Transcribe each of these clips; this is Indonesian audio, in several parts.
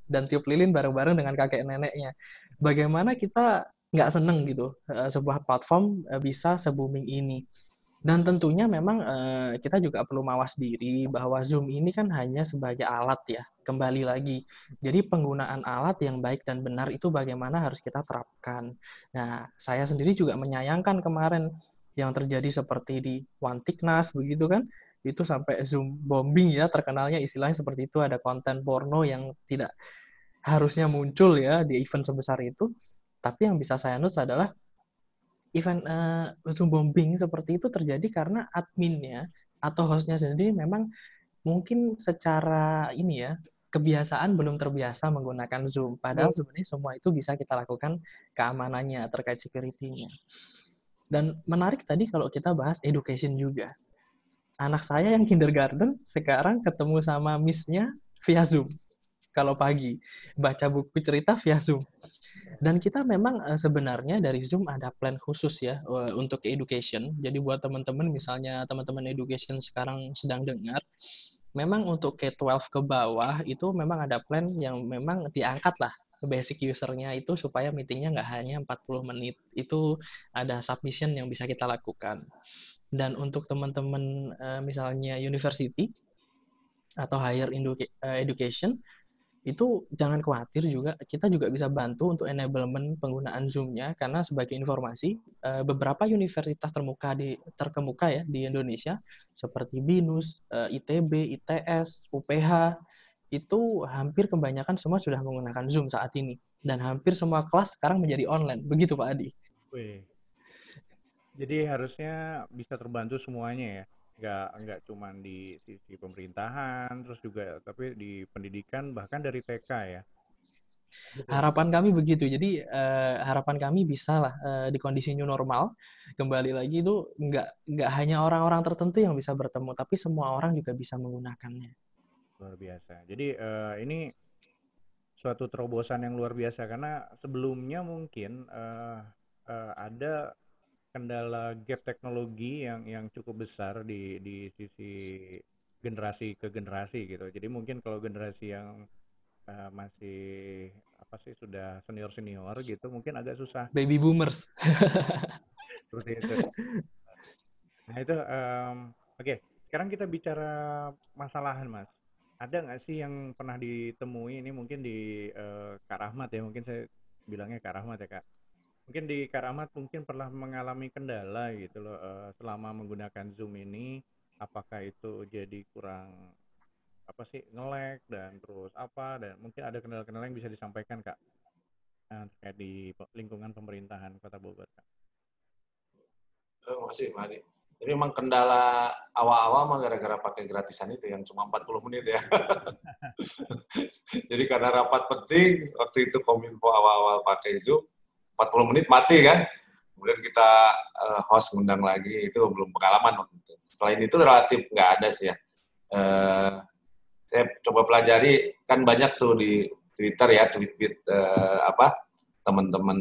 dan tiup lilin bareng-bareng dengan kakek neneknya. Bagaimana kita nggak seneng gitu, sebuah platform bisa se-booming ini. Dan tentunya memang kita juga perlu mawas diri bahwa Zoom ini kan hanya sebagai alat ya, kembali lagi. Jadi penggunaan alat yang baik dan benar itu bagaimana harus kita terapkan. Nah, saya sendiri juga menyayangkan kemarin yang terjadi seperti di Wantiknas begitu kan, itu sampai Zoom bombing ya, terkenalnya istilahnya seperti itu, ada konten porno yang tidak harusnya muncul ya di event sebesar itu. Tapi yang bisa saya notes adalah event Zoom bombing seperti itu terjadi karena adminnya atau hostnya sendiri memang mungkin secara ini ya kebiasaan belum terbiasa menggunakan Zoom. Padahal sebenarnya semua itu bisa kita lakukan keamanannya terkait security-nya. Dan menarik tadi kalau kita bahas education juga. Anak saya yang kindergarten sekarang ketemu sama miss-nya via Zoom kalau pagi, baca buku cerita via Zoom. Dan kita memang sebenarnya dari Zoom ada plan khusus ya untuk education. Jadi buat teman-teman misalnya teman-teman education sekarang sedang dengar, memang untuk K-12 ke bawah itu memang ada plan yang memang diangkat lah basic usernya itu supaya meetingnya nggak hanya 40 menit. Itu ada submission yang bisa kita lakukan. Dan untuk teman-teman misalnya university atau higher education, itu jangan khawatir juga, kita juga bisa bantu untuk enablement penggunaan Zoom-nya, karena sebagai informasi, beberapa universitas terkemuka ya di Indonesia, seperti BINUS, ITB, ITS, UPH, itu hampir kebanyakan semua sudah menggunakan Zoom saat ini. Dan hampir semua kelas sekarang menjadi online. Begitu Pak Adi. Wih, jadi harusnya bisa terbantu semuanya ya. Nggak cuma di sisi pemerintahan, terus juga tapi di pendidikan bahkan dari TK ya. Betul. Harapan kami begitu. Jadi harapan kami bisa lah di kondisi new normal kembali lagi itu nggak hanya orang-orang tertentu yang bisa bertemu, tapi semua orang juga bisa menggunakannya. Luar biasa. Jadi ini suatu terobosan yang luar biasa karena sebelumnya mungkin ada kendala gap teknologi yang cukup besar di sisi generasi ke generasi gitu. Jadi mungkin kalau generasi yang masih apa sih sudah senior senior gitu mungkin agak susah Baby boomers. seperti itu. Nah itu oke. Sekarang kita bicara masalahan mas. Ada nggak sih yang pernah ditemui ini mungkin di Kak Rahmat ya mungkin saya bilangnya Kak Rahmat ya Kak. Mungkin di Kak Rahmat mungkin pernah mengalami kendala gitu loh selama menggunakan Zoom ini. Apakah itu jadi kurang apa sih nge-lag dan terus apa dan mungkin ada kendala-kendala yang bisa disampaikan Kak terkait di lingkungan pemerintahan Kota Bogor Kak. Terima kasih, Madi. Ini memang kendala awal-awal mah gara-gara pakai gratisan itu yang cuma 40 menit ya. Jadi karena rapat penting, waktu itu Kominfo awal-awal pakai Zoom, 40 menit mati kan. Kemudian kita host ngundang lagi, itu belum pengalaman waktu itu. Selain itu relatif nggak ada sih ya. Saya coba pelajari, kan banyak tuh di Twitter ya, tweet-tweet teman-teman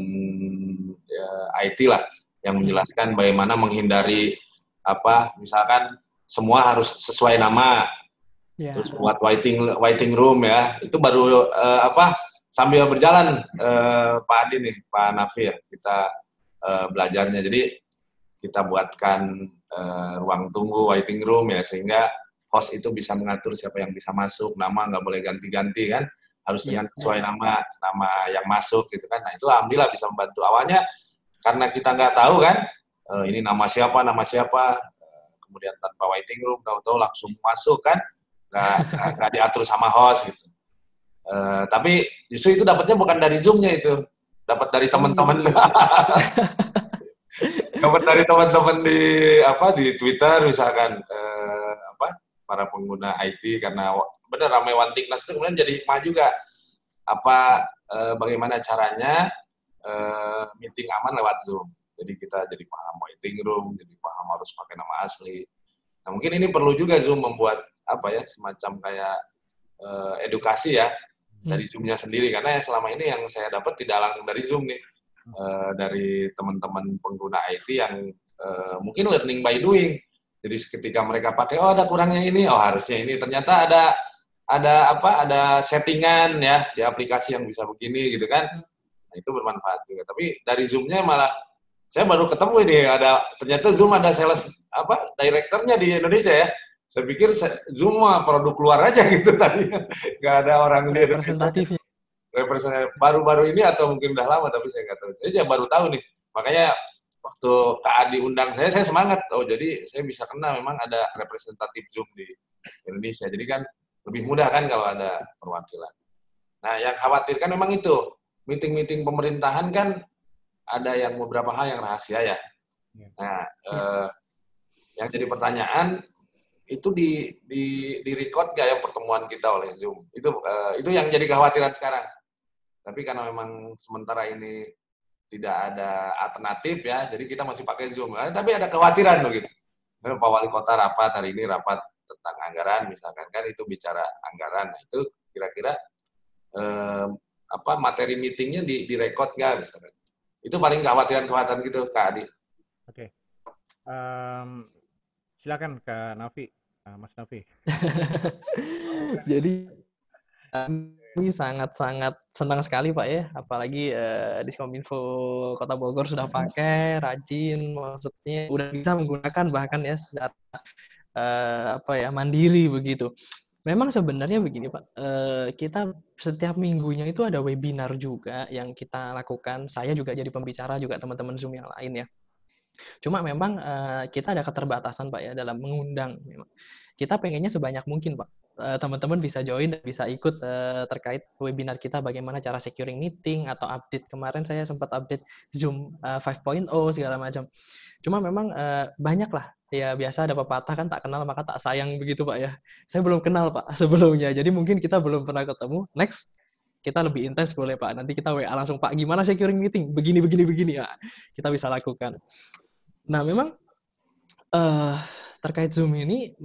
IT lah, yang menjelaskan bagaimana menghindari misalkan semua harus sesuai nama, terus buat waiting room ya, itu baru sambil berjalan Pak Adi nih, Pak Nafi ya, kita belajarnya, jadi kita buatkan ruang tunggu waiting room ya, sehingga host itu bisa mengatur siapa yang bisa masuk, nama nggak boleh ganti-ganti kan, harus dengan sesuai nama yang masuk gitu kan. Nah itu alhamdulillah bisa membantu. Awalnya karena kita nggak tahu kan, ini nama siapa, kemudian tanpa waiting room, tahu-tahu langsung masuk kan, nggak diatur sama host gitu. Tapi justru itu dapatnya bukan dari Zoom-nya itu, dapat dari teman-teman. Dapat dari teman-teman di Twitter misalkan, para pengguna IT, karena benar ramai Wantiknas itu kemudian jadi hikmah juga. Bagaimana caranya meeting aman lewat Zoom. Jadi kita jadi paham waiting room, jadi paham harus pakai nama asli. Nah mungkin ini perlu juga Zoom membuat semacam kayak edukasi ya dari Zoom-nya sendiri, karena selama ini yang saya dapat tidak langsung dari Zoom nih, dari teman-teman pengguna IT yang mungkin learning by doing. Jadi ketika mereka pakai, ada kurangnya ini, harusnya ini, ternyata ada ada settingan ya di aplikasi yang bisa begini gitu kan. Nah, itu bermanfaat juga. Tapi dari Zoom-nya malah saya baru ketemu ini ternyata Zoom ada sales direkturnya di Indonesia ya. Saya pikir Zoom mah produk luar aja gitu tadi. Nggak ada orang di Indonesia. Representatifnya. Representatif baru-baru ini atau mungkin udah lama tapi saya nggak tahu. Saya baru tahu nih. Makanya waktu Kak Adi undang saya semangat. Oh, jadi saya bisa kenal memang ada representatif Zoom di Indonesia. Jadi kan lebih mudah kan kalau ada perwakilan. Nah, yang khawatir kan memang itu. Meeting-meeting pemerintahan kan ada yang beberapa hal yang rahasia ya. Nah, yang jadi pertanyaan itu di record nggak ya pertemuan kita oleh Zoom? Itu yang jadi kekhawatiran sekarang. Tapi karena memang sementara ini tidak ada alternatif ya, jadi kita masih pakai Zoom. Tapi ada kekhawatiran begitu. Pak Wali Kota rapat hari ini tentang anggaran misalkan kan itu bicara anggaran. Nah, itu kira-kira materi meetingnya direkod nggak misalkan? Itu paling kekhawatiran gitu Kak Adi. Oke. Silakan Kak Nafi, Mas Nafi. Jadi kami sangat-sangat senang sekali Pak ya, apalagi Diskominfo Kota Bogor sudah pakai, rajin, maksudnya udah bisa menggunakan bahkan ya secara mandiri begitu. Memang sebenarnya begini Pak, kita setiap minggunya itu ada webinar juga yang kita lakukan. Saya juga jadi pembicara juga teman-teman Zoom yang lain ya. Cuma memang kita ada keterbatasan Pak ya dalam mengundang. Kita pengennya sebanyak mungkin Pak. Teman-teman bisa join dan bisa ikut terkait webinar kita bagaimana cara securing meeting atau update. Kemarin saya sempat update Zoom 5.0 segala macam. Cuma memang banyak lah. Ya biasa ada pepatah kan tak kenal maka tak sayang begitu Pak ya. Saya belum kenal Pak sebelumnya. Jadi mungkin kita belum pernah ketemu. Next kita lebih intens boleh Pak. Nanti kita WA langsung Pak gimana securing meeting? Begini ya. Kita bisa lakukan. Nah memang terkait Zoom ini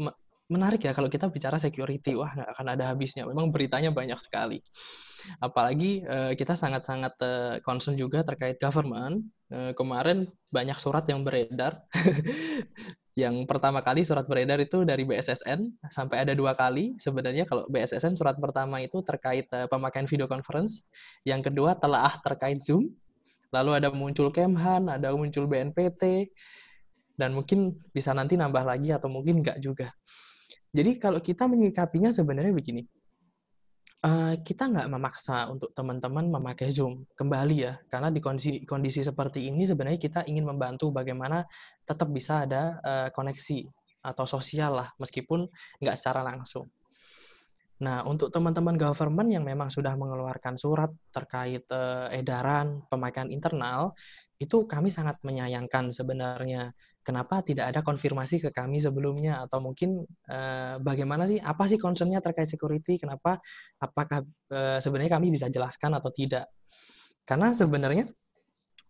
menarik ya kalau kita bicara security. Wah, nggak akan ada habisnya. Memang beritanya banyak sekali. Apalagi kita sangat-sangat concern juga terkait government. Kemarin banyak surat yang beredar. Yang pertama kali surat beredar itu dari BSSN, sampai ada 2 kali. Sebenarnya kalau BSSN surat pertama itu terkait pemakaian video conference. Yang kedua telaah terkait Zoom. Lalu ada muncul Kemhan, ada muncul BNPT. Dan mungkin bisa nanti nambah lagi atau mungkin nggak juga. Jadi kalau kita menyikapinya sebenarnya begini, kita nggak memaksa untuk teman-teman memakai Zoom kembali ya, karena di kondisi seperti ini sebenarnya kita ingin membantu bagaimana tetap bisa ada koneksi atau sosial lah, meskipun nggak secara langsung. Nah, untuk teman-teman government yang memang sudah mengeluarkan surat terkait edaran pemakaian internal, itu kami sangat menyayangkan sebenarnya. Kenapa tidak ada konfirmasi ke kami sebelumnya? Atau mungkin bagaimana sih, apa sih concern-nya terkait security? Apakah sebenarnya kami bisa jelaskan atau tidak? Karena sebenarnya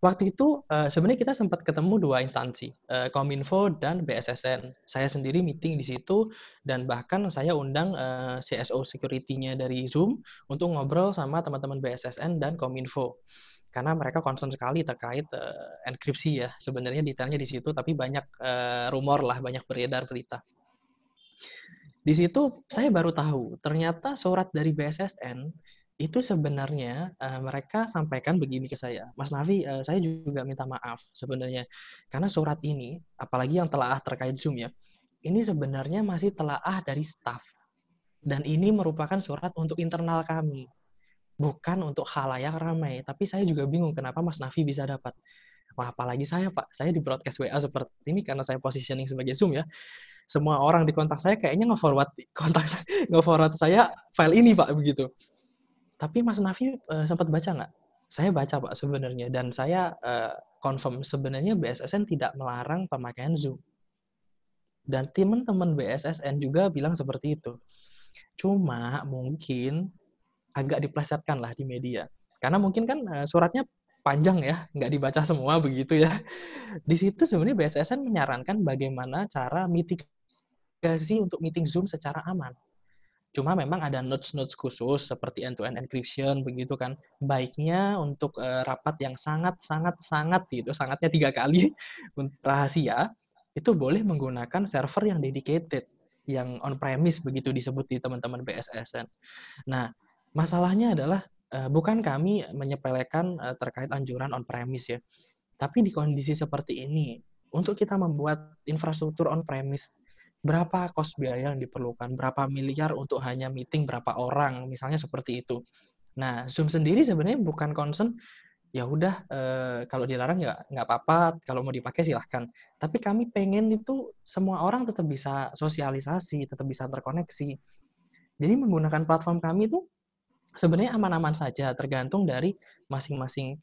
waktu itu sebenarnya kita sempat ketemu 2 instansi, Kominfo dan BSSN. Saya sendiri meeting di situ dan bahkan saya undang CSO security-nya dari Zoom untuk ngobrol sama teman-teman BSSN dan Kominfo. Karena mereka concern sekali terkait enkripsi ya. Sebenarnya detailnya di situ tapi banyak rumor lah, banyak beredar berita. Di situ saya baru tahu ternyata surat dari BSSN itu sebenarnya mereka sampaikan begini ke saya, Mas Nafi, saya juga minta maaf sebenarnya, karena surat ini, apalagi yang telaah terkait Zoom ya, ini sebenarnya masih telaah dari staff, dan ini merupakan surat untuk internal kami, bukan untuk khalayak ramai, tapi saya juga bingung kenapa Mas Nafi bisa dapat. Wah, apalagi saya Pak, saya di broadcast WA seperti ini karena saya positioning sebagai Zoom ya, semua orang di kontak saya kayaknya nge-forward saya file ini Pak, begitu. Tapi Mas Nafi sempat baca nggak? Saya baca Pak sebenarnya, dan saya confirm sebenarnya BSSN tidak melarang pemakaian Zoom. Dan teman-teman BSSN juga bilang seperti itu. Cuma mungkin agak diplesetkan lah di media. Karena mungkin kan suratnya panjang ya, nggak dibaca semua begitu ya. Di situ sebenarnya BSSN menyarankan bagaimana cara mitigasi untuk meeting Zoom secara aman. Cuma memang ada notes-notes khusus seperti end-to-end encryption begitu kan. Baiknya untuk rapat yang sangat gitu, sangatnya 3 kali rahasia, itu boleh menggunakan server yang dedicated. yang on premise begitu disebut di teman-teman BSSN. Nah, masalahnya adalah bukan kami menyepelekan terkait anjuran on premise ya. Tapi di kondisi seperti ini, untuk kita membuat infrastruktur on premise, berapa kos biaya yang diperlukan, berapa miliar untuk hanya meeting berapa orang, misalnya seperti itu. Nah, Zoom sendiri sebenarnya bukan concern, ya udah kalau dilarang ya nggak apa-apa, kalau mau dipakai silahkan. Tapi kami pengen itu semua orang tetap bisa sosialisasi, tetap bisa terkoneksi. Jadi menggunakan platform kami itu sebenarnya aman-aman saja, tergantung dari masing-masing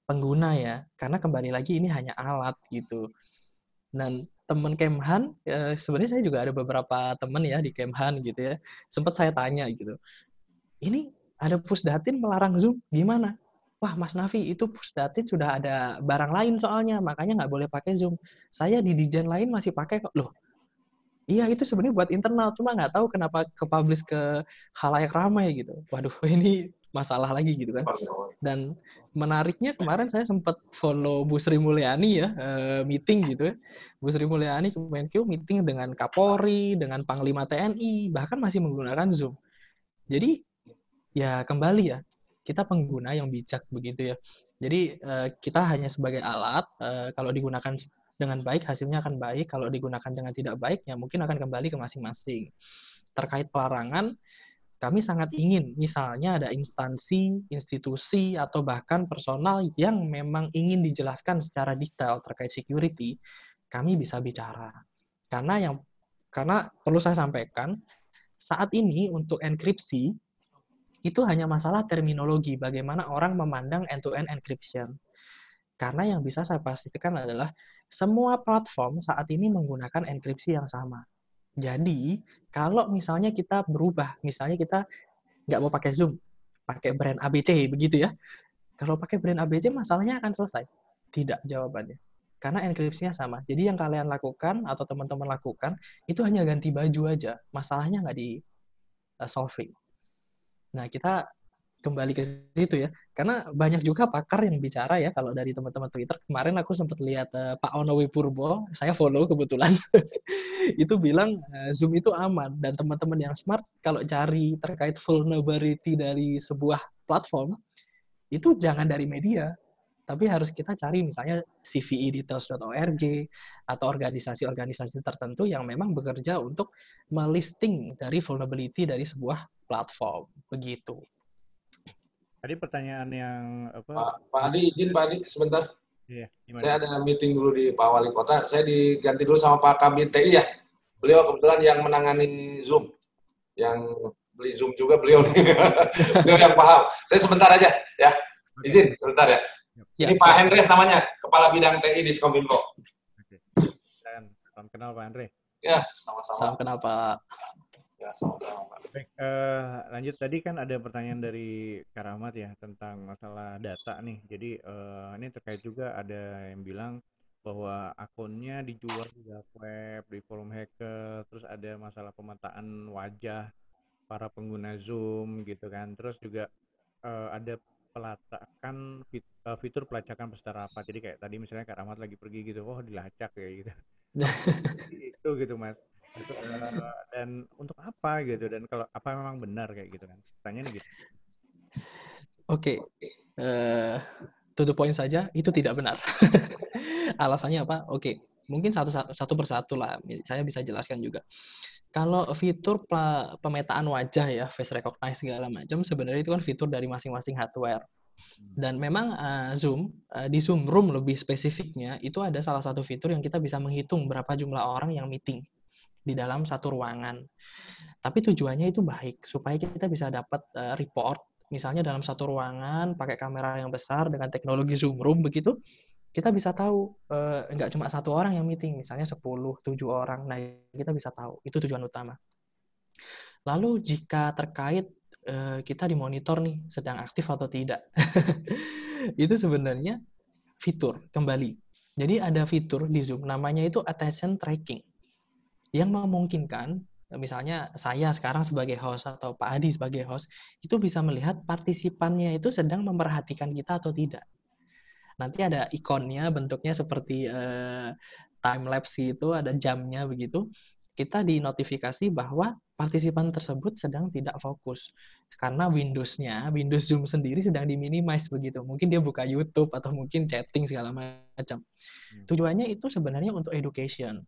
pengguna ya. Karena kembali lagi ini hanya alat gitu. Dan teman Kemhan, sebenarnya saya juga ada beberapa teman ya di Kemhan gitu ya. Sempat saya tanya gitu, ini ada Pusdatin melarang Zoom, gimana? Wah, Mas Nafi, itu Pusdatin sudah ada barang lain soalnya, makanya nggak boleh pakai Zoom. Saya di Dijen lain masih pakai kok. Loh, iya itu sebenarnya buat internal, cuma nggak tahu kenapa ke-publish ke khalayak ramai gitu. Waduh, ini masalah lagi gitu kan. Dan menariknya kemarin saya sempat follow Bu Sri Mulyani ya, meeting gitu ya. Bu Sri Mulyani Kemenkyu meeting dengan Kapolri, dengan Panglima TNI, bahkan masih menggunakan Zoom. Jadi ya kembali ya, kita pengguna yang bijak begitu ya. Jadi kita hanya sebagai alat, kalau digunakan dengan baik hasilnya akan baik, kalau digunakan dengan tidak baik ya mungkin akan kembali ke masing-masing. Terkait pelarangan, kami sangat ingin misalnya ada instansi, institusi, atau bahkan personal yang memang ingin dijelaskan secara detail terkait security, kami bisa bicara. Karena perlu saya sampaikan, saat ini untuk enkripsi itu hanya masalah terminologi, bagaimana orang memandang end-to-end encryption. Karena yang bisa saya pastikan adalah semua platform saat ini menggunakan enkripsi yang sama. Jadi, kalau misalnya kita berubah, misalnya kita nggak mau pakai Zoom, pakai brand ABC, begitu ya. Kalau pakai brand ABC, masalahnya akan selesai. Tidak jawabannya. Karena enkripsinya sama. Jadi yang kalian lakukan atau teman-teman lakukan, itu hanya ganti baju aja. Masalahnya nggak di-solving. Nah, kita kembali ke situ ya. Karena banyak juga pakar yang bicara ya, kalau dari teman-teman Twitter. Kemarin aku sempat lihat Pak Ono Wipurbo, saya follow kebetulan, itu bilang Zoom itu aman. Dan teman-teman yang smart, kalau cari terkait vulnerability dari sebuah platform, itu jangan dari media. Tapi harus kita cari misalnya cvedetails.org atau organisasi-organisasi tertentu yang memang bekerja untuk melisting dari vulnerability dari sebuah platform. Begitu. Tadi pertanyaan yang Pak Adi, izin Pak Adi sebentar. Iya, Saya ada meeting dulu di Pak Wali Kota. Saya diganti dulu sama Pak Kabit TI ya. Beliau kebetulan yang menangani Zoom. Yang beli Zoom juga beliau. Beliau yang paham. Saya sebentar aja ya. Izin sebentar ya. Ini Pak Hendres namanya, Kepala Bidang TI di Skominfo. Oke. Salam kenal Pak Andre. Ya, sama-sama. Salam kenal Pak. Ya, sama-sama Pak. Baik, lanjut tadi kan ada pertanyaan dari Kak Rahmat ya tentang masalah data nih. Jadi ini terkait juga ada yang bilang bahwa akunnya dijual di dark web, di forum hacker, terus ada masalah pemetaan wajah para pengguna Zoom gitu kan. Terus juga ada pelacakan fitur pelacakan peserta rapat. Jadi kayak tadi misalnya Kak Rahmat lagi pergi gitu, oh dilacak kayak gitu. Itu gitu Mas. Itu, dan untuk apa gitu, dan kalau apa memang benar kayak gitu kan, pertanyaannya gitu. Oke, to the point saja, itu tidak benar. Alasannya apa? Oke, mungkin satu persatu lah, saya bisa jelaskan juga. Kalau fitur pemetaan wajah ya, face recognize segala macam, sebenarnya itu kan fitur dari masing-masing hardware. Dan memang Zoom, di Zoom Room lebih spesifiknya, itu ada salah satu fitur yang kita bisa menghitung berapa jumlah orang yang meeting di dalam satu ruangan. Tapi tujuannya itu baik, supaya kita bisa dapat report, misalnya dalam satu ruangan, pakai kamera yang besar dengan teknologi Zoom Room begitu, kita bisa tahu nggak cuma satu orang yang meeting, misalnya 10, 7 orang, nah kita bisa tahu, itu tujuan utama. Lalu jika terkait kita dimonitor nih, sedang aktif atau tidak, itu sebenarnya fitur, kembali. Jadi ada fitur di Zoom, namanya itu attention tracking, yang memungkinkan misalnya saya sekarang sebagai host atau Pak Adi sebagai host itu bisa melihat partisipannya itu sedang memperhatikan kita atau tidak. Nanti ada ikonnya, bentuknya seperti time lapse itu, ada jamnya begitu. kita dinotifikasi bahwa partisipan tersebut sedang tidak fokus karena Windows Zoom sendiri sedang diminimize begitu. Mungkin dia buka YouTube atau mungkin chatting segala macam. Tujuannya itu sebenarnya untuk education.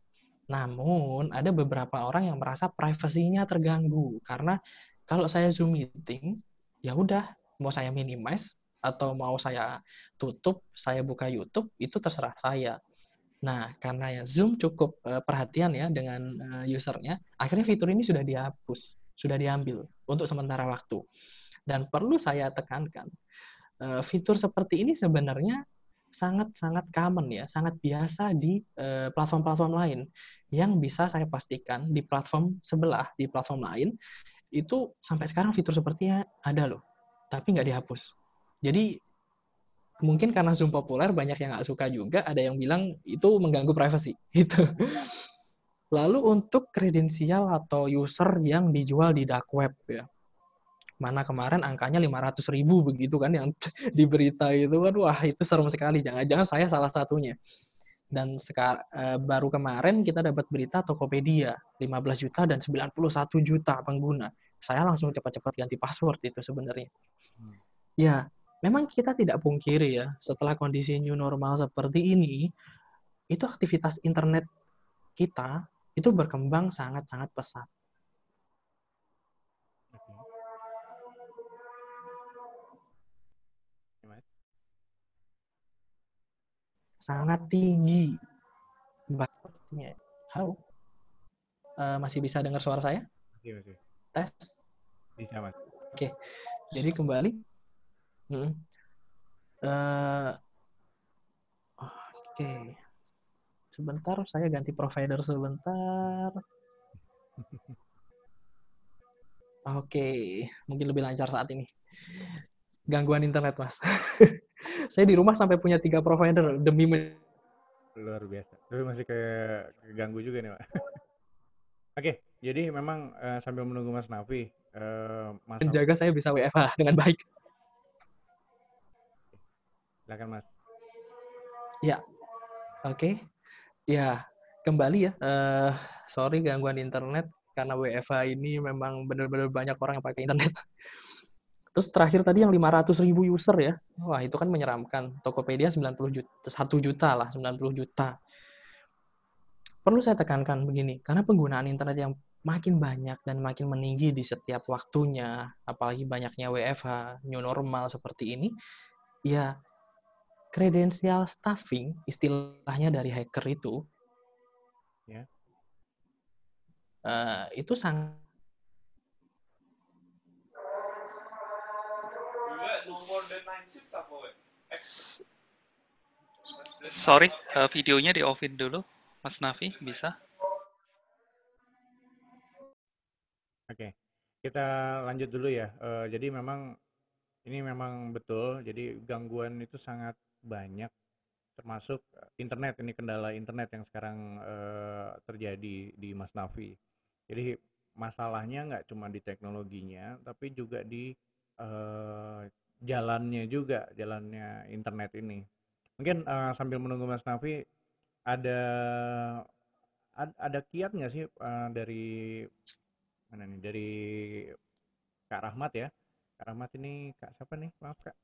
Namun ada beberapa orang yang merasa privasinya terganggu karena kalau saya Zoom meeting, ya udah mau saya minimize atau mau saya tutup, saya buka YouTube itu terserah saya. Nah, karena ya Zoom cukup perhatian ya dengan usernya, akhirnya fitur ini sudah dihapus, sudah diambil untuk sementara waktu. Dan perlu saya tekankan, fitur seperti ini sebenarnya sangat-sangat common ya, sangat biasa di platform-platform lain. Yang bisa saya pastikan di platform sebelah, di platform lain, itu sampai sekarang fitur sepertinya ada loh, tapi nggak dihapus. Jadi mungkin karena Zoom populer banyak yang nggak suka juga, ada yang bilang itu mengganggu privacy gitu. Lalu untuk kredensial atau user yang dijual di dark web ya, mana kemarin angkanya 500.000 begitu kan yang di berita itu kan, wah itu serem sekali, jangan-jangan saya salah satunya. Dan baru kemarin kita dapat berita Tokopedia 15 juta dan 91 juta pengguna. Saya langsung cepat-cepat ganti password itu sebenarnya. Ya, memang kita tidak pungkiri ya, setelah kondisi new normal seperti ini, itu aktivitas internet kita itu berkembang sangat-sangat pesat. Sangat tinggi. Halo? Masih bisa dengar suara saya? Masih. Tes? Bisa, Mas. Oke, jadi kembali. Oke. Sebentar, saya ganti provider sebentar. Oke, mungkin lebih lancar saat ini. Gangguan internet, Mas. Saya di rumah sampai punya 3 provider demi Luar biasa. Tapi masih keganggu juga nih, Pak. Oke, jadi memang sambil menunggu Mas Nafi, menjaga saya bisa WFH dengan baik. Silakan, Mas. Ya, oke. Ya, kembali ya. Sorry gangguan internet karena WFH ini memang benar-benar banyak orang yang pakai internet. Terus terakhir tadi yang 500.000 user ya. Wah, itu kan menyeramkan. Tokopedia 90 juta, 1 juta lah, 90 juta. Perlu saya tekankan begini, karena penggunaan internet yang makin banyak dan makin meninggi di setiap waktunya, apalagi banyaknya WFH, new normal seperti ini, ya kredensial stuffing, istilahnya dari hacker itu sangat Sorry, videonya di-offin dulu, Mas Nafi, bisa? Oke, kita lanjut dulu ya. Jadi memang ini memang betul. Jadi gangguan itu sangat banyak, termasuk internet. Ini kendala internet yang sekarang terjadi di Mas Nafi. Jadi masalahnya nggak cuma di teknologinya, tapi juga di jalannya juga, jalannya internet ini. Mungkin sambil menunggu Mas Nafi, ada kiat nggak sih dari mana nih? Dari Kak Rahmat ya. Kak Rahmat ini Kak siapa nih? Maaf Kak.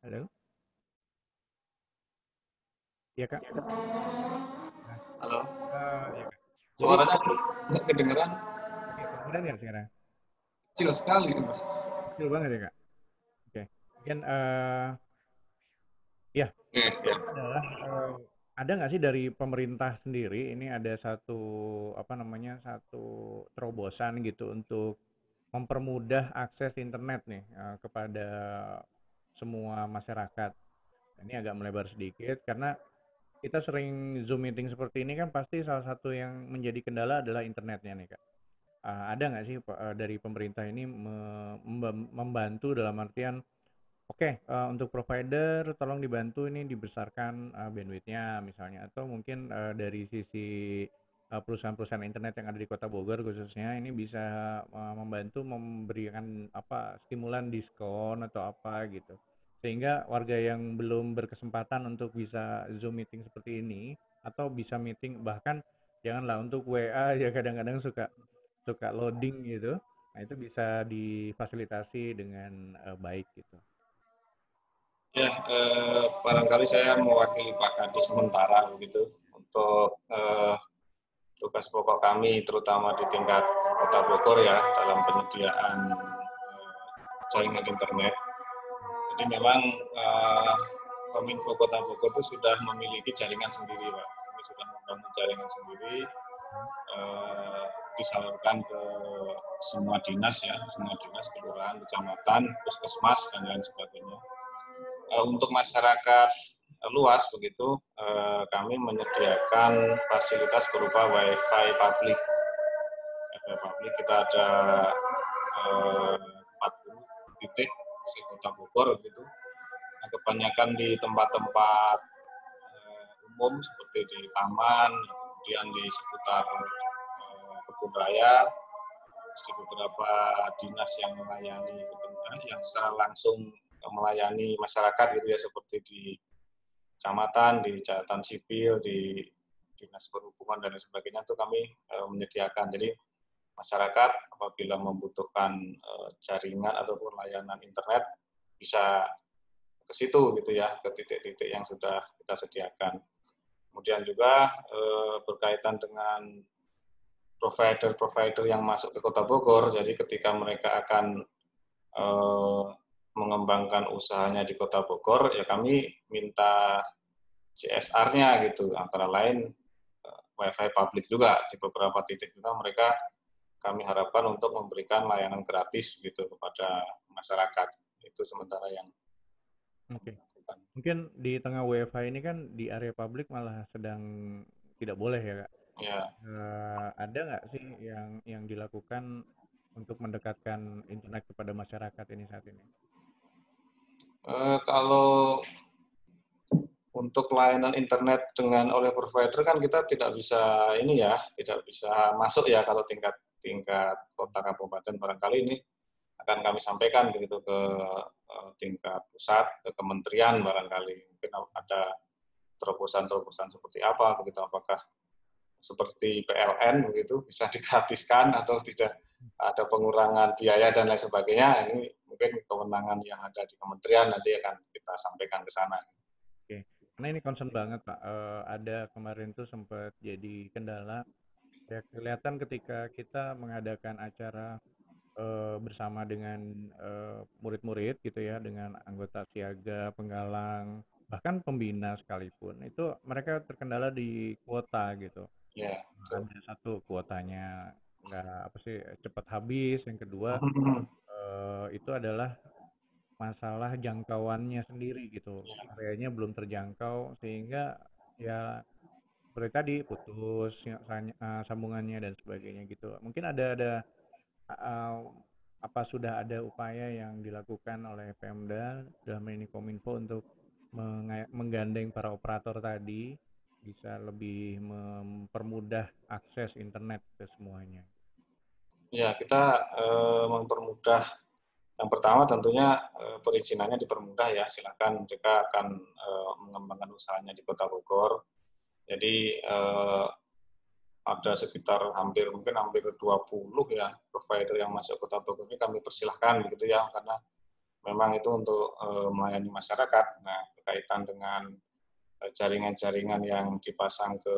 Halo? Ya Kak. Halo, Ya Kak. Jadi, suaranya nggak kedengeran, oke, kedengeran ya sekarang? kecil sekali. Kecil banget ya Kak. Oke. Mungkin ya, Ya. adalah ada nggak sih dari pemerintah sendiri ini ada satu apa namanya satu terobosan gitu untuk mempermudah akses internet nih kepada semua masyarakat. Ini agak melebar sedikit karena kita sering Zoom meeting seperti ini kan pasti salah satu yang menjadi kendala adalah internetnya nih Kak. Ada nggak sih dari pemerintah ini membantu dalam artian oke, untuk provider tolong dibantu ini dibesarkan bandwidth-nya misalnya atau mungkin dari sisi perusahaan-perusahaan internet yang ada di Kota Bogor khususnya ini bisa membantu memberikan apa stimulan diskon atau apa gitu. Sehingga warga yang belum berkesempatan untuk bisa Zoom meeting seperti ini atau bisa meeting, bahkan janganlah untuk WA ya kadang-kadang suka suka loading gitu. Nah, itu bisa difasilitasi dengan baik gitu. Ya, barangkali saya mewakili Pak Kadis sementara begitu untuk tugas pokok kami, terutama di tingkat Kota Bogor ya, dalam penyediaan jaringan internet. Jadi memang Kominfo Kota Bogor itu sudah memiliki jaringan sendiri, Pak. Kami sudah membangun jaringan sendiri, disalurkan ke semua dinas ya, semua dinas, kelurahan, kecamatan, puskesmas dan lain sebagainya. Untuk masyarakat luas begitu, kami menyediakan fasilitas berupa Wi-Fi publik. Wi-Fi publik kita ada 40 titik di Kota Bogor begitu. Nah, kebanyakan di tempat-tempat umum seperti di taman, kemudian di seputar kebun raya, di beberapa dinas yang melayani yang secara langsung melayani masyarakat gitu ya, seperti di kecamatan, di catatan sipil, di dinas perhubungan dan lain sebagainya, itu kami menyediakan. Jadi masyarakat apabila membutuhkan jaringan ataupun layanan internet bisa ke situ gitu ya, ke titik-titik yang sudah kita sediakan. Kemudian juga berkaitan dengan provider-provider yang masuk ke Kota Bogor, jadi ketika mereka akan mengembangkan usahanya di Kota Bogor, ya kami minta CSR-nya gitu, antara lain Wi-Fi publik juga di beberapa titik juga mereka kami harapkan untuk memberikan layanan gratis gitu kepada masyarakat. Itu sementara yang Oke. Mungkin di tengah WFH ini kan di area publik malah sedang tidak boleh ya, Kak. ya. Ada nggak sih yang dilakukan untuk mendekatkan internet kepada masyarakat ini saat ini? Kalau untuk layanan internet dengan oleh provider kan kita tidak bisa ini ya, tidak bisa masuk ya kalau tingkat kota kabupaten. Barangkali ini akan kami sampaikan begitu ke tingkat pusat, ke kementerian barangkali. Mungkin ada terobosan-terobosan seperti apa begitu, apakah seperti PLN begitu bisa digratiskan atau tidak ada pengurangan biaya dan lain sebagainya. Ini mungkin kewenangan yang ada di kementerian, nanti akan kita sampaikan ke sana. Oke, karena ini concern banget Pak. Ada kemarin tuh sempat jadi kendala. Ya, kelihatan ketika kita mengadakan acara bersama dengan murid-murid gitu ya, dengan anggota siaga, penggalang, bahkan pembina sekalipun, itu mereka terkendala di kuota gitu. Ya, Ada satu kuotanya nggak apa sih cepat habis, yang kedua itu adalah masalah jangkauannya sendiri gitu, areanya belum terjangkau sehingga ya seperti tadi putus sambungannya dan sebagainya gitu. Mungkin ada apa sudah ada upaya yang dilakukan oleh Pemda dalam ini Kominfo untuk menggandeng para operator tadi bisa lebih mempermudah akses internet ke semuanya. Ya, kita mempermudah. Yang pertama tentunya perizinannya dipermudah ya. Silakan mereka akan mengembangkan usahanya di Kota Bogor. Jadi ada sekitar mungkin hampir 20 ya provider yang masuk Kota Bogor ini kami persilahkan begitu ya, karena memang itu untuk melayani masyarakat. Nah, berkaitan dengan jaringan-jaringan yang dipasang ke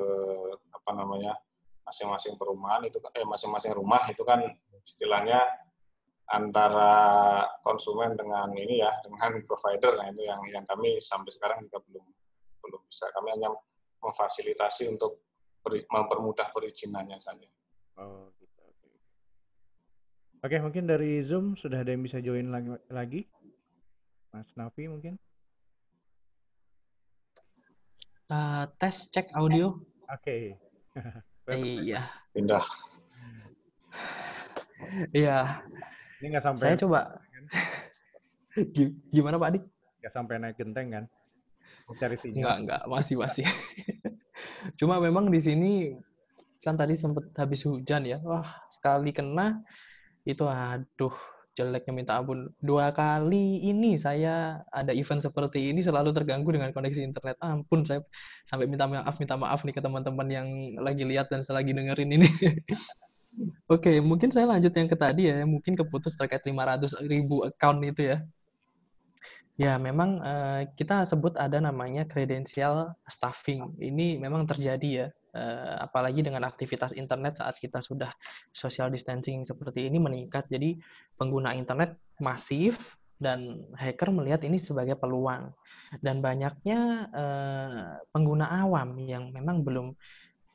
masing-masing perumahan itu masing-masing rumah itu kan istilahnya antara konsumen dengan ini ya, dengan provider. Nah, itu yang kami sampai sekarang juga belum bisa. Kami hanya memfasilitasi untuk mempermudah perizinannya saja. Oh, gitu. Oke, mungkin dari Zoom sudah ada yang bisa join lagi? Mas Nafi mungkin? Tes cek audio. Oke. Iya. Pindah. Iya. Ini nggak sampai. Saya coba. Gimana Pak Dik? Nggak sampai naik genteng kan? Cari sinyal. Enggak, masih. Cuma memang di sini kan tadi sempat habis hujan ya. Wah, sekali kena itu aduh, jeleknya minta ampun. 2 kali ini saya ada event seperti ini selalu terganggu dengan koneksi internet. Ampun, saya sampai minta maaf nih ke teman-teman yang lagi lihat dan lagi dengerin ini. Oke, mungkin saya lanjut yang ke tadi ya, mungkin keputus terkait 500.000 account itu ya. Ya, memang kita sebut ada namanya kredensial stuffing. Ini memang terjadi ya, apalagi dengan aktivitas internet saat kita sudah social distancing seperti ini meningkat. Jadi pengguna internet masif dan hacker melihat ini sebagai peluang. Dan banyaknya pengguna awam yang memang belum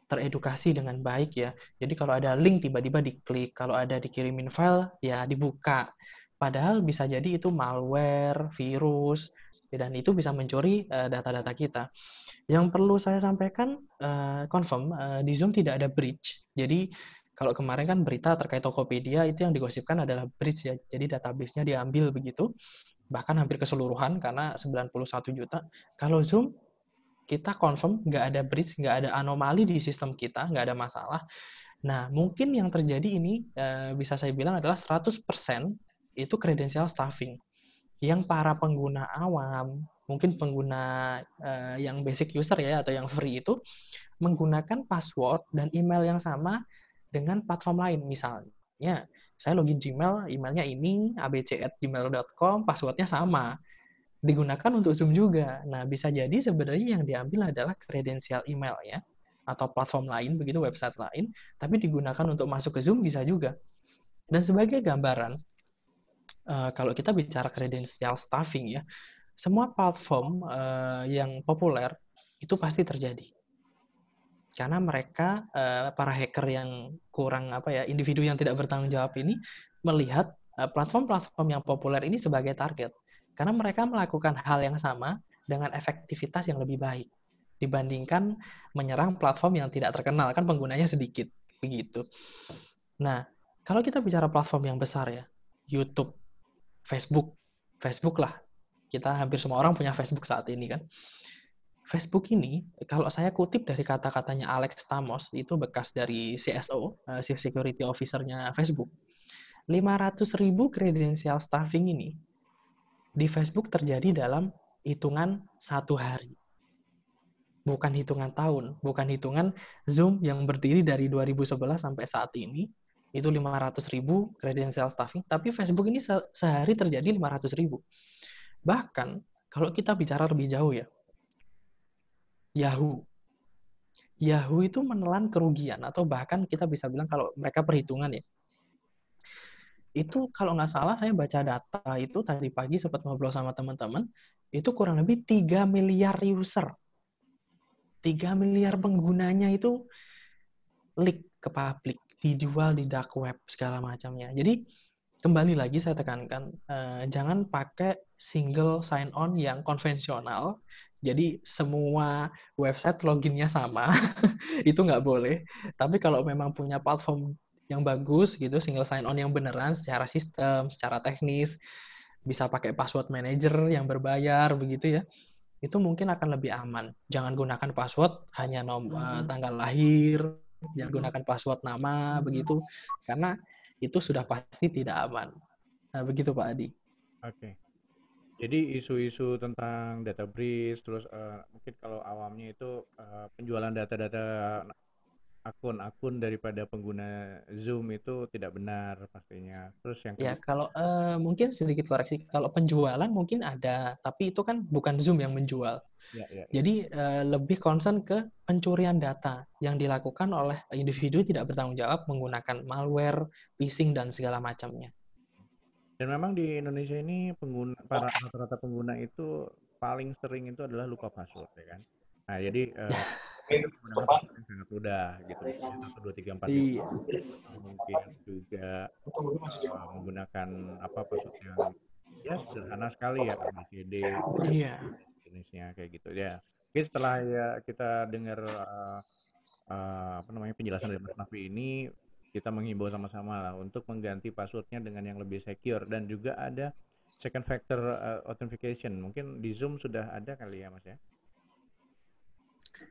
teredukasi dengan baik ya. Jadi kalau ada link tiba-tiba diklik, kalau ada dikirimin file ya dibuka. Padahal bisa jadi itu malware, virus, dan itu bisa mencuri data-data kita. Yang perlu saya sampaikan, confirm, di Zoom tidak ada breach. Jadi kalau kemarin kan berita terkait Tokopedia itu yang digosipkan adalah breach ya. Jadi database-nya diambil begitu, bahkan hampir keseluruhan karena 91 juta. Kalau Zoom kita confirm nggak ada breach, nggak ada anomali di sistem kita, nggak ada masalah. Nah, mungkin yang terjadi ini bisa saya bilang adalah 100% itu kredensial stuffing. Yang para pengguna awam, mungkin pengguna yang basic user ya, atau yang free itu, menggunakan password dan email yang sama dengan platform lain. Misalnya, saya login Gmail, emailnya ini, abc@gmail.com, passwordnya sama. Digunakan untuk Zoom juga. Nah, bisa jadi sebenarnya yang diambil adalah kredensial email ya, atau platform lain, begitu website lain, tapi digunakan untuk masuk ke Zoom bisa juga. Dan sebagai gambaran, kalau kita bicara kredensial stuffing ya, semua platform yang populer itu pasti terjadi. Karena mereka, para hacker yang kurang individu yang tidak bertanggung jawab ini melihat platform-platform yang populer ini sebagai target. Karena mereka melakukan hal yang sama dengan efektivitas yang lebih baik dibandingkan menyerang platform yang tidak terkenal, kan penggunanya sedikit, begitu. Nah, kalau kita bicara platform yang besar ya, YouTube, Facebook lah. Kita hampir semua orang punya Facebook saat ini kan. Facebook ini, kalau saya kutip dari kata-katanya Alex Stamos, itu bekas dari CSO, Chief Security Officer-nya Facebook, 500.000 kredensial stuffing ini di Facebook terjadi dalam hitungan 1 hari. Bukan hitungan tahun, bukan hitungan Zoom yang berdiri dari 2011 sampai saat ini, itu 500.000 kredensial stuffing, tapi Facebook ini sehari terjadi 500.000. Bahkan, kalau kita bicara lebih jauh ya, Yahoo itu menelan kerugian, atau bahkan kita bisa bilang kalau mereka perhitungan ya, itu kalau nggak salah saya baca data itu tadi pagi sempat ngobrol sama teman-teman, itu kurang lebih 3 miliar user. 3 miliar penggunanya itu leak ke publik, dijual di dark web, segala macamnya. Jadi, kembali lagi saya tekankan, jangan pakai single sign-on yang konvensional, jadi semua website loginnya sama, itu nggak boleh. Tapi kalau memang punya platform yang bagus gitu, single sign on yang beneran secara sistem, secara teknis, bisa pakai password manager yang berbayar begitu ya, itu mungkin akan lebih aman. Jangan gunakan password hanya tanggal lahir, jangan gunakan password nama begitu, karena itu sudah pasti tidak aman. Nah, begitu Pak Adi. Oke. Jadi isu-isu tentang data breach, terus mungkin kalau awamnya itu penjualan data-data akun-akun daripada pengguna Zoom itu tidak benar pastinya. Terus yang Ya, kedua, kalau mungkin sedikit koreksi, kalau penjualan mungkin ada, tapi itu kan bukan Zoom yang menjual. ya. Jadi lebih concern ke pencurian data yang dilakukan oleh individu tidak bertanggung jawab menggunakan malware, phishing, dan segala macamnya. Dan memang di Indonesia ini para rata-rata pengguna itu paling sering itu adalah lupa password ya kan. Nah, jadi menggunakan password yang sangat mudah gitu, misalnya 1 2 3 4 5 Iya. mungkin juga menggunakan password yang ya sederhana sekali ya, ABCD Iya. jenisnya kayak gitu ya. Oke, setelah ya kita dengar penjelasan dari Mas Nafi ini, kita menghimbau sama-sama lah untuk mengganti passwordnya dengan yang lebih secure, dan juga ada second factor authentication. Mungkin di Zoom sudah ada kali ya Mas ya?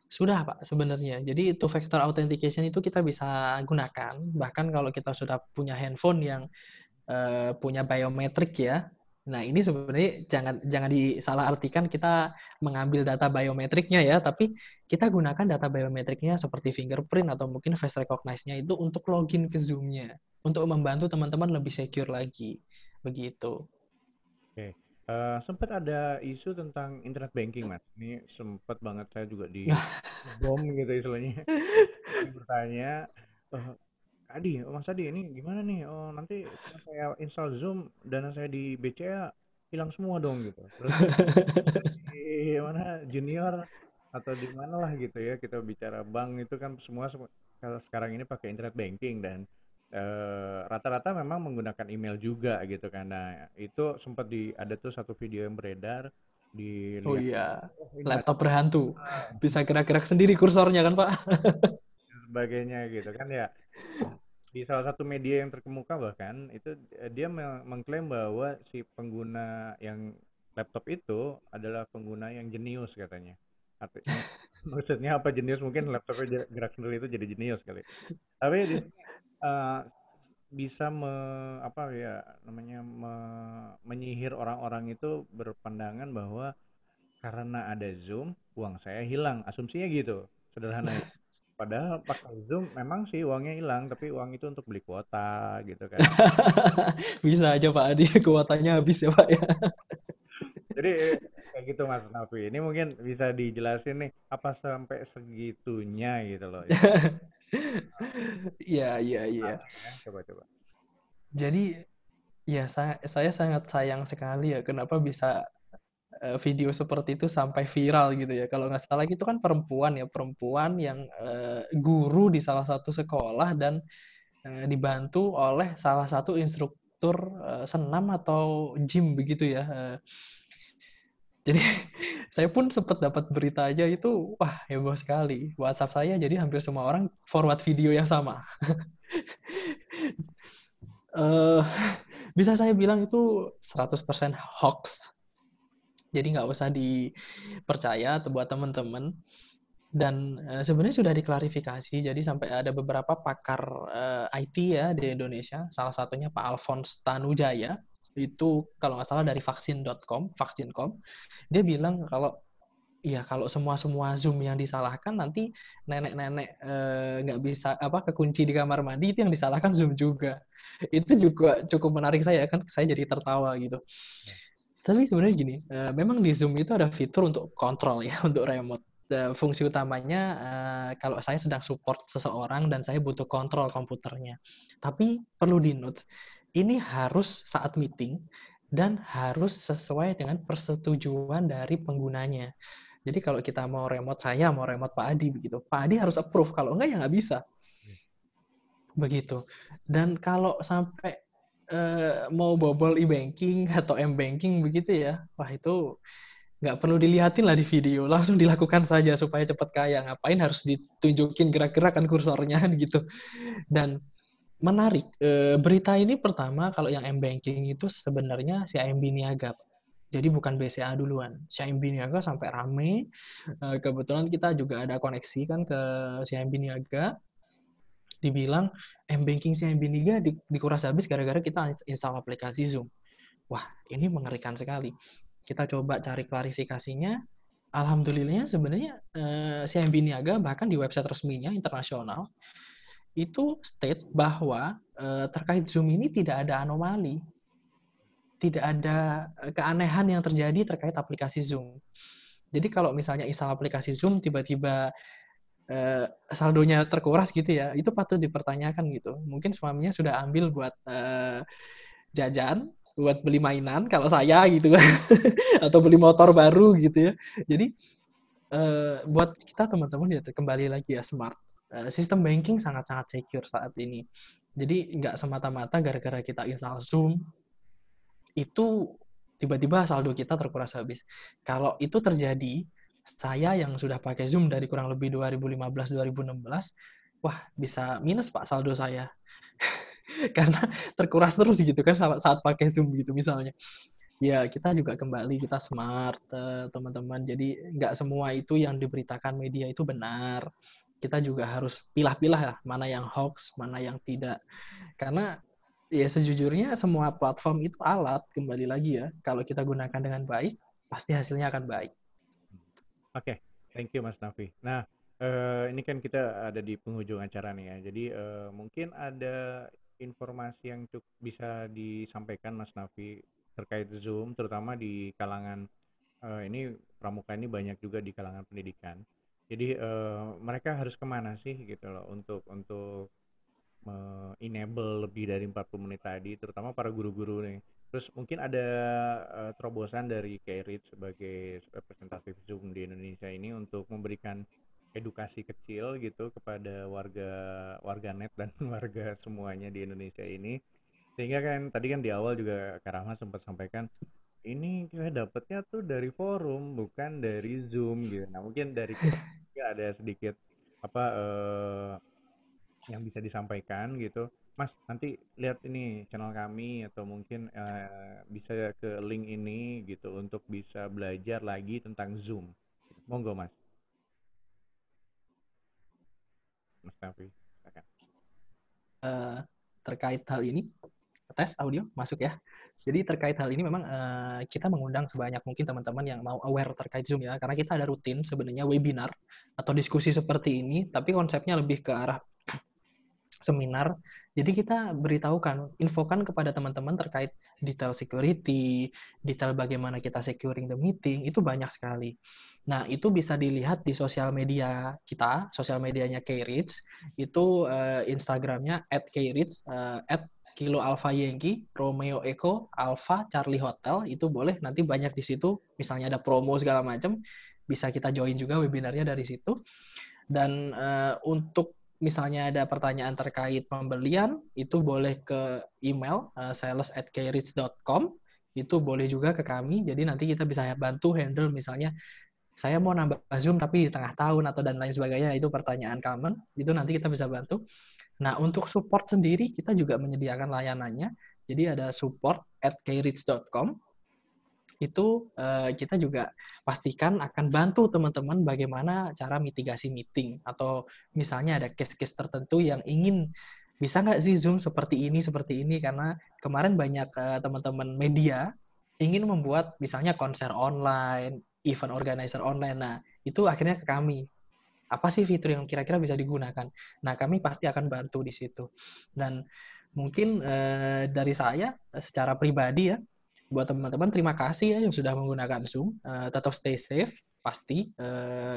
Sudah Pak sebenarnya. Jadi two factor authentication itu kita bisa gunakan. Bahkan kalau kita sudah punya handphone yang punya biometrik ya. Nah, ini sebenarnya jangan disalahartikan kita mengambil data biometriknya ya, tapi kita gunakan data biometriknya seperti fingerprint atau mungkin face recognize-nya itu untuk login ke Zoom-nya, untuk membantu teman-teman lebih secure lagi. Begitu. Oke. Sempat ada isu tentang internet banking, Mas. Ini sempat banget saya juga di bom gitu istilahnya. Saya bertanya, eh, Adi, Mas Adi, ini gimana nih? Oh, nanti setelah saya install Zoom, dana saya di BCA hilang semua dong gitu. Terus di mana junior atau di mana lah gitu ya, kita bicara bank itu kan semua kalau sekarang ini pakai internet banking dan rata-rata memang menggunakan email juga gitu kan. Nah, itu sempat ada tuh satu video yang beredar Oh dilihat, iya, oh ini ada laptop berhantu. Bisa gerak-gerak sendiri kursornya kan, Pak? dan sebagainya gitu kan ya. Di salah satu media yang terkemuka bahkan itu dia mengklaim bahwa si pengguna yang laptop itu adalah pengguna yang jenius katanya. Maksudnya apa jenius? Mungkin laptopnya gerak sendiri itu jadi jenius kali. Tapi di sini eh, bisa apa ya namanya menyihir orang-orang itu berpandangan bahwa karena ada Zoom uang saya hilang. Asumsinya gitu, sederhananya. Padahal pakai Zoom memang sih uangnya hilang, tapi uang itu untuk beli kuota gitu kan. Bisa aja Pak Adi, kuotanya habis ya Pak ya. Jadi kayak gitu Mas Nafi. Ini mungkin bisa dijelasin nih apa sampai segitunya gitu loh. Iya, iya, iya. Ya, coba-coba. Jadi ya saya sangat sayang sekali ya kenapa bisa video seperti itu sampai viral gitu ya. Kalau nggak salah itu kan perempuan ya, perempuan yang guru di salah satu sekolah dan dibantu oleh salah satu instruktur senam atau gym begitu ya. Jadi saya pun sempat dapat berita aja itu, wah heboh sekali. WhatsApp saya jadi hampir semua orang forward video yang sama. Eh, bisa saya bilang itu 100% hoax. Jadi nggak usah dipercaya atau buat teman-teman. Dan sebenarnya sudah diklarifikasi, jadi sampai ada beberapa pakar IT ya di Indonesia, salah satunya Pak Alphonse Tanujaya, itu kalau nggak salah dari vaksin.com, dia bilang kalau ya kalau semua Zoom yang disalahkan nanti nenek-nenek nggak bisa apa kekunci di kamar mandi itu yang disalahkan Zoom juga. Itu juga cukup menarik saya kan, saya jadi tertawa gitu. Tapi sebenarnya gini, memang di Zoom itu ada fitur untuk kontrol ya, untuk remote. Fungsi utamanya kalau saya sedang support seseorang dan saya butuh kontrol komputernya. Tapi perlu di-note, ini harus saat meeting dan harus sesuai dengan persetujuan dari penggunanya. Jadi kalau kita mau remote saya, mau remote Pak Adi begitu, Pak Adi harus approve, kalau enggak ya nggak bisa. Begitu. Dan kalau sampai mau bobol e-banking atau m-banking begitu ya, wah itu nggak perlu dilihatin lah di video, langsung dilakukan saja supaya cepat kaya. Ngapain harus ditunjukin gerak-gerakan kursornya gitu. Dan menarik, berita ini pertama kalau yang m-banking itu sebenarnya CIMB Niaga. Jadi bukan BCA duluan. CIMB Niaga sampai rame. Kebetulan kita juga ada koneksi kan ke CIMB Niaga. Dibilang m-banking CIMB Niaga dikuras habis gara-gara kita install aplikasi Zoom. Wah, ini mengerikan sekali. Kita coba cari klarifikasinya. Alhamdulillahnya sebenarnya CIMB Niaga bahkan di website resminya internasional itu state bahwa terkait Zoom ini tidak ada anomali, tidak ada keanehan yang terjadi terkait aplikasi Zoom. Jadi kalau misalnya install aplikasi Zoom tiba-tiba saldonya terkuras gitu ya, itu patut dipertanyakan gitu. Mungkin suaminya sudah ambil buat jajan, buat beli mainan kalau saya gitu kan, atau beli motor baru gitu ya. Jadi buat kita teman-teman ya kembali lagi ya smart. Sistem banking sangat-sangat secure saat ini. Jadi nggak semata-mata gara-gara kita install Zoom itu tiba-tiba saldo kita terkuras habis. Kalau itu terjadi, saya yang sudah pakai Zoom dari kurang lebih 2015-2016, wah bisa minus Pak saldo saya. Karena terkuras terus gitu kan saat pakai Zoom gitu misalnya. Ya kita juga kembali, kita smart teman-teman. Jadi nggak semua itu yang diberitakan media itu benar. Kita juga harus pilah-pilah lah mana yang hoax, mana yang tidak. Karena Ya sejujurnya semua platform itu alat, kembali lagi ya. Kalau kita gunakan dengan baik, pasti hasilnya akan baik. Oke, thank you Mas Nafi. Nah, ini kan kita ada di penghujung acara nih ya. Jadi mungkin ada informasi yang cukup bisa disampaikan Mas Nafi terkait Zoom, terutama di kalangan ini pramuka ini banyak juga di kalangan pendidikan. Jadi mereka harus kemana sih gitu loh untuk enable lebih dari 40 menit tadi, terutama para guru-guru nih. Terus mungkin ada terobosan dari Kairit sebagai representatif Zoom di Indonesia ini untuk memberikan edukasi kecil gitu kepada warga net dan warga semuanya di Indonesia ini. Sehingga kan tadi kan di awal juga Kak Rahmat sempat sampaikan ini kita dapatnya tuh dari forum bukan dari Zoom gitu. Nah, mungkin dari Kairit juga ada sedikit apa yang bisa disampaikan gitu. Mas, nanti lihat ini channel kami atau mungkin bisa ke link ini gitu untuk bisa belajar lagi tentang Zoom. Monggo Mas, Mas Nafi, silakan. Eh, Terkait hal ini, tes audio masuk ya. Jadi terkait hal ini memang kita mengundang sebanyak mungkin teman-teman yang mau aware terkait Zoom ya, karena kita ada rutin sebenarnya webinar atau diskusi seperti ini, tapi konsepnya lebih ke arah seminar. Jadi kita beritahukan, infokan kepada teman-teman terkait detail security, detail bagaimana kita securing the meeting, itu banyak sekali. Nah, itu bisa dilihat di sosial media kita, sosial medianya K-Reach, itu Instagramnya @K-Reach, Kilo Alpha Yankee, Romeo Echo, Alpha, Charlie Hotel, itu boleh nanti banyak di situ, misalnya ada promo segala macam, bisa kita join juga webinarnya dari situ. Dan untuk misalnya ada pertanyaan terkait pembelian, itu boleh ke email sales@krich.com, itu boleh juga ke kami. Jadi nanti kita bisa bantu handle misalnya saya mau nambah Zoom tapi di tengah tahun atau dan lain sebagainya, itu pertanyaan common, itu nanti kita bisa bantu. Nah, untuk support sendiri kita juga menyediakan layanannya. Jadi ada support@krich.com, itu kita juga pastikan akan bantu teman-teman bagaimana cara mitigasi meeting, atau misalnya ada case-case tertentu yang ingin bisa nggak sih Zoom seperti ini, karena kemarin banyak teman-teman media ingin membuat misalnya konser online, event organizer online. Nah, itu akhirnya ke kami. Apa sih fitur yang kira-kira bisa digunakan? Nah, kami pasti akan bantu di situ. Dan mungkin dari saya secara pribadi ya, buat teman-teman terima kasih ya yang sudah menggunakan Zoom. Tetap stay safe, pasti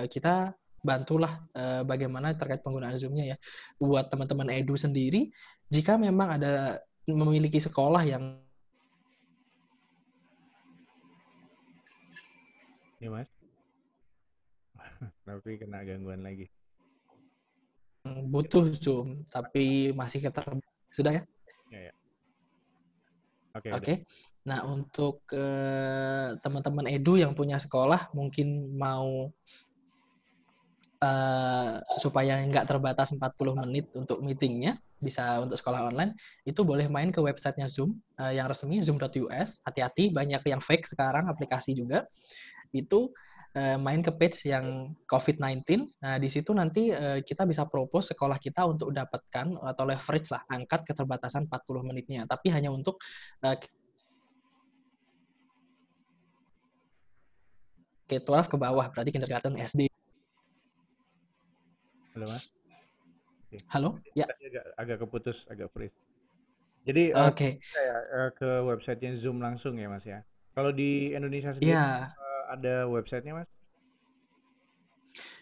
kita bantulah bagaimana terkait penggunaan Zoom-nya ya. Buat teman-teman Edu sendiri, jika memang ada memiliki sekolah yang Ya Mas, tapi kena gangguan lagi. butuh Zoom tapi masih sudah ya. Ya ya. Oke, udah. Oke. Nah, untuk teman-teman Edu yang punya sekolah mungkin mau supaya nggak terbatas 40 menit untuk meetingnya, bisa untuk sekolah online, itu boleh main ke websitenya Zoom, yang resmi zoom.us. Hati-hati, banyak yang fake sekarang, aplikasi juga. Itu main ke page yang COVID-19. Nah, di situ nanti kita bisa propose sekolah kita untuk dapatkan atau leverage lah, angkat keterbatasan 40 menitnya. Tapi hanya untuk K-12 ke bawah, berarti kindergarten, SD. Halo Mas. Oke. Halo? Ya, Tadi agak keputus, agak freeze. Jadi oke. kayak ke websitenya Zoom langsung ya Mas ya. Kalau di Indonesia sendiri Ya, ada websitenya Mas?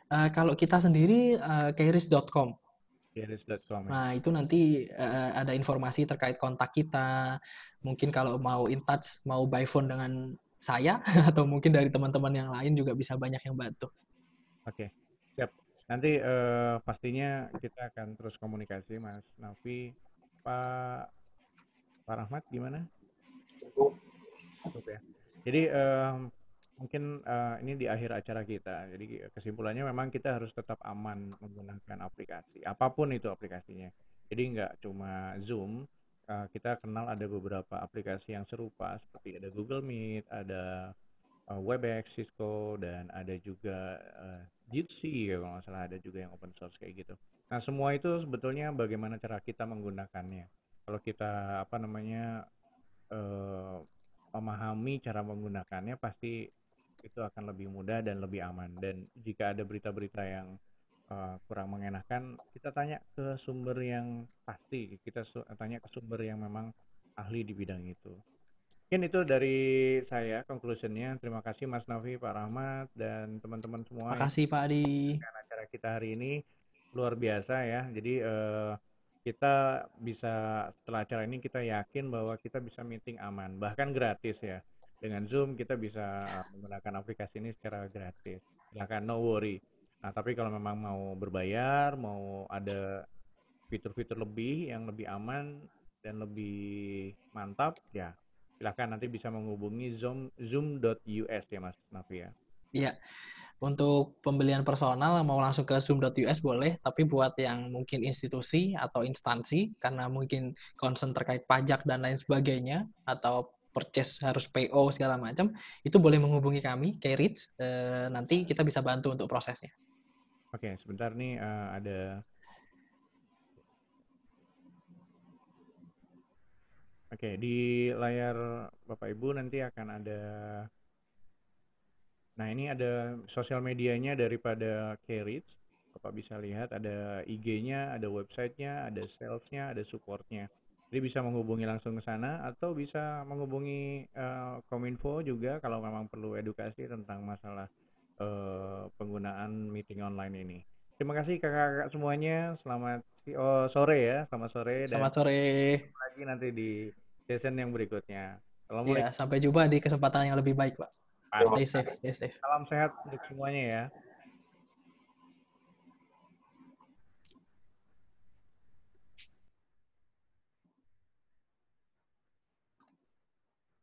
kalau kita sendiri kairis.com. Kairis.com ya. Nah, itu nanti ada informasi terkait kontak kita. Mungkin kalau mau in touch, mau by phone dengan saya, atau mungkin dari teman-teman yang lain juga bisa banyak yang bantu. Oke, siap. Nanti pastinya kita akan terus komunikasi, Mas Nafi. Pak Pak Rahmat gimana? Cukup. Cukup ya. Jadi mungkin ini di akhir acara kita. Jadi kesimpulannya memang kita harus tetap aman menggunakan aplikasi, apapun itu aplikasinya. Jadi nggak cuma Zoom, kita kenal ada beberapa aplikasi yang serupa seperti ada Google Meet, ada Webex, Cisco, dan ada juga Jitsi ya kalau nggak salah, ada juga yang open source kayak gitu. Nah semua itu sebetulnya bagaimana cara kita menggunakannya. kalau kita apa namanya eh, memahami cara menggunakannya, pasti itu akan lebih mudah dan lebih aman. Dan jika ada berita-berita yang kurang mengenakan, kita tanya ke sumber yang pasti, kita tanya ke sumber yang memang ahli di bidang itu. Mungkin itu dari saya conclusionnya. Terima kasih Mas Nafi, Pak Rahmat, dan teman-teman semua yang Makasih Pak Adi. menyaksikan acara kita hari ini. Luar biasa ya. Jadi kita bisa, setelah acara ini kita yakin bahwa kita bisa meeting aman, bahkan gratis ya. Dengan Zoom kita bisa menggunakan aplikasi ini secara gratis. Silakan, no worry. Nah, tapi kalau memang mau berbayar, mau ada fitur-fitur lebih yang lebih aman dan lebih mantap, ya silahkan nanti bisa menghubungi zoom.us ya Mas Nafi ya. Iya, untuk pembelian personal mau langsung ke zoom.us boleh, tapi buat yang mungkin institusi atau instansi, karena mungkin concern terkait pajak dan lain sebagainya, atau purchase harus PO segala macam, itu boleh menghubungi kami, K-Rich, nanti kita bisa bantu untuk prosesnya. Oke, sebentar nih ada. Oke, di layar Bapak Ibu nanti akan ada. Nah, ini ada sosial medianya daripada K-Rich. Bapak bisa lihat ada IG-nya, ada websitenya, ada sales-nya, ada support-nya. Jadi bisa menghubungi langsung ke sana atau bisa menghubungi Kominfo juga kalau memang perlu edukasi tentang masalah penggunaan meeting online ini. Terima kasih kakak-kakak semuanya. Selamat sore ya, selamat sore, dan Selamat sore. ketemu lagi nanti di session yang berikutnya. Ya, Assalamualaikum. sampai jumpa di kesempatan yang lebih baik, Pak. Pasti. Stay safe, stay safe. Salam sehat untuk semuanya ya.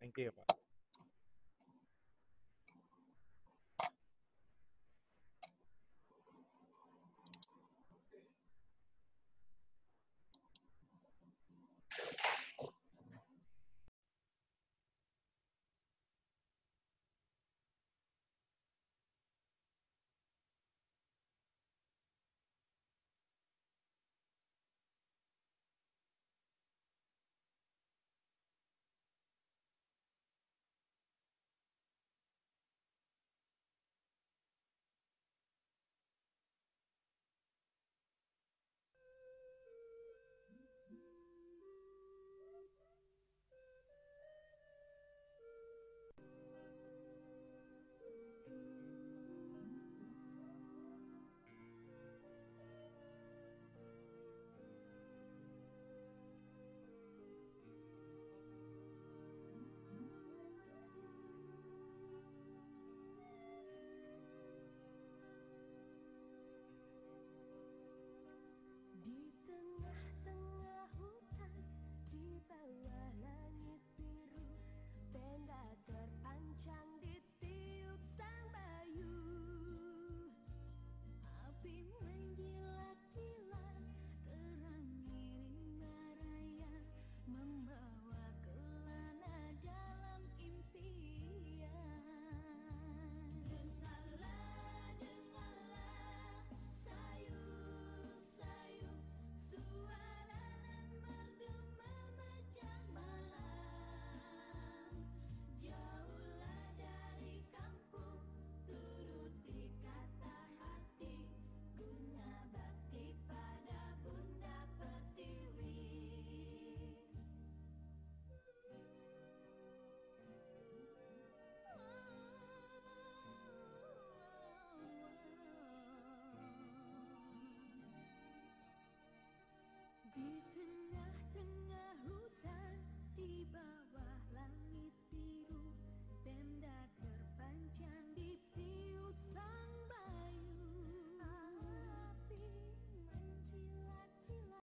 Thank you, Pak.